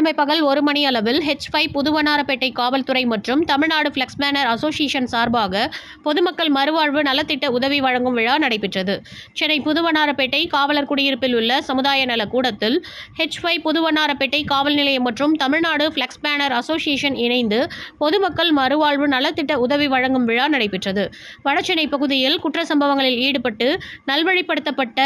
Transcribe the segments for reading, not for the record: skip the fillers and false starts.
வெள்ளிக்கிழமை பகல் 1 மணி அளவில் H5 புதுவண்ணாரப்பேட்டை காவல்துறை மற்றும் தமிழ்நாடு ஃபிளக்ஸ் பேனர் அசோசியேஷன் சார்பாக பொதுமக்கள் மறுவாழ்வு நலத்திட்ட உதவி வழங்கும் விழா நடைபெற்றது. சென்னை புதுவண்ணாரப்பேட்டை காவலர் குடியிருப்பில் உள்ள சமுதாய நல கூடத்தில் H5 புதுவண்ணாரப்பேட்டை காவல் நிலையம் மற்றும் தமிழ்நாடு ஃபிளக்ஸ் பேனர் அசோசியேஷன் இணைந்து பொதுமக்கள் மறுவாழ்வு நலத்திட்ட உதவி வழங்கும் விழா நடைபெற்றது. வடசென்னை பகுதியில் குற்ற சம்பவங்களில் ஈடுபட்டு நல்வழிப்படுத்தப்பட்ட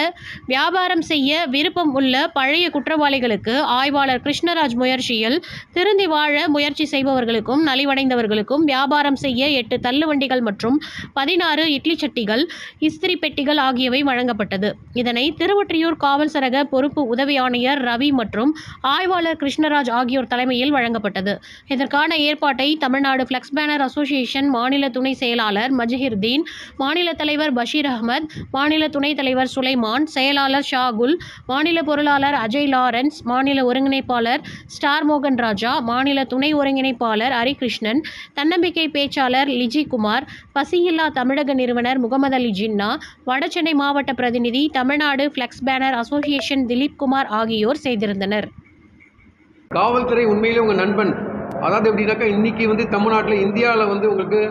வியாபாரம் செய்ய விருப்பம் உள்ள பழைய குற்றவாளிகளுக்கு ஆய்வாளர் கிருஷ்ணராஜ் முயற்சியில் திருந்தி வாழ முயற்சி செய்பவர்களுக்கும் நலிவடைந்தவர்களுக்கும் வியாபாரம் செய்ய 8 தள்ளுவண்டிகள் மற்றும் 16 இட்லி சட்டிகள், இஸ்திரி பெட்டிகள் ஆகியவை வழங்கப்பட்டது. இதனை திருவொற்றியூர் காவல் சரக பொறுப்பு உதவி ஆணையர் ரவி மற்றும் ஆய்வாளர் கிருஷ்ணராஜ் ஆகியோர் தலைமையில் வழங்கப்பட்டது. இதற்கான ஏற்பாட்டை தமிழ்நாடு ஃபிளக்ஸ் பேனர் அசோசியேஷன் மாநில துணை செயலாளர் மஜஹிர்தீன், மாநில தலைவர் பஷீர் அகமது, மாநில துணைத் தலைவர் சுலைமான், செயலாளர் ஷாகுல், மாநில பொருளாளர் அஜய் லாரன்ஸ், மாநில ஒருங்கிணைப்பாளர் ஸ்டார் மோகன் ராஜா, மாநில துணை ஒருங்கிணைப்பாளர் ஹரிகிருஷ்ணன், தன்னம்பிக்கை பேச்சாளர் லிஜி குமார், பசியில்லா தமிழக நிறுவனர் முகமது அலி ஜின்னா, வடசென்னை மாவட்ட பிரதிநிதி Tamil Nadu flex banner association Dilip Kumar ஆகியோர் செய்திருந்தனர். காவல்துறை உண்மையிலே உங்கள் நண்பன். அதாவது எப்படின்னாக்கா இன்றைக்கி தமிழ்நாட்டில் இந்தியாவில் உங்களுக்கு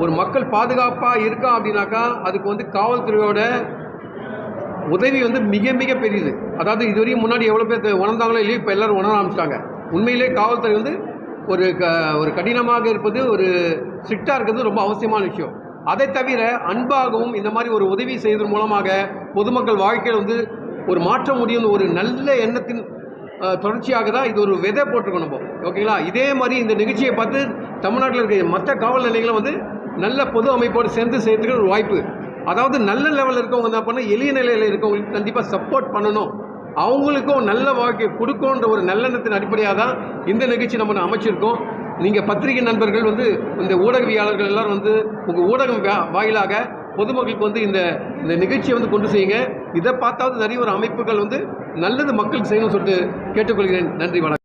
ஒரு மக்கள் பாதுகாப்பாக இருக்கா அப்படின்னாக்கா அதுக்கு காவல்துறையோட உதவி மிக மிக பெரியது. அதாவது இதுவரையும் முன்னாடி எவ்வளோ பேர் உணர்ந்தாங்களோ இல்லையோ இப்போ எல்லோரும் உணர ஆரம்பிச்சிட்டாங்க. உண்மையிலே காவல்துறை ஒரு கடினமாக இருப்பது, ஒரு ஸ்ட்ரிக்டாக இருக்கிறது ரொம்ப அவசியமான விஷயம். அதை தவிர அன்பாகவும் இந்த மாதிரி ஒரு உதவி செய்வதன் மூலமாக பொதுமக்கள் வாழ்க்கையில் ஒரு மாற்ற முடியும் ஒரு நல்ல எண்ணத்தின் தொடர்ச்சியாக தான் இது ஒரு விதை போட்டிருக்கோம் நம்ம. ஓகேங்களா? இதே மாதிரி இந்த நிகழ்ச்சியை பார்த்து தமிழ்நாட்டில் இருக்க மற்ற காவல் நிலையங்களும் நல்ல பொது அமைப்போடு சேர்ந்து செய்யறதுக்கு ஒரு வாய்ப்பு. அதாவது நல்ல லெவலில் இருக்கவங்க என்ன பண்ண, எளிய நிலையில் இருக்கவங்களுக்கு கண்டிப்பாக சப்போர்ட் பண்ணணும், அவங்களுக்கும் நல்ல வாழ்க்கை கொடுக்கும்ன்ற ஒரு நல்லெண்ணத்தின் அடிப்படையாக தான் இந்த நிகழ்ச்சி நம்ம அமைச்சிருக்கோம். நீங்கள் பத்திரிகை நண்பர்கள் இந்த ஊடகவியாளர்கள் எல்லோரும் உங்கள் ஊடகம் வாயிலாக பொதுமக்களுக்கு இந்த நிகழ்ச்சியை கொண்டு செய்யுங்க. இதை பார்த்தாவது நிறைய ஒரு அமைப்புகள் நல்லது மக்களுக்கு செய்யணும்னு சொல்லிட்டு கேட்டுக்கொள்கிறேன். நன்றி, வணக்கம்.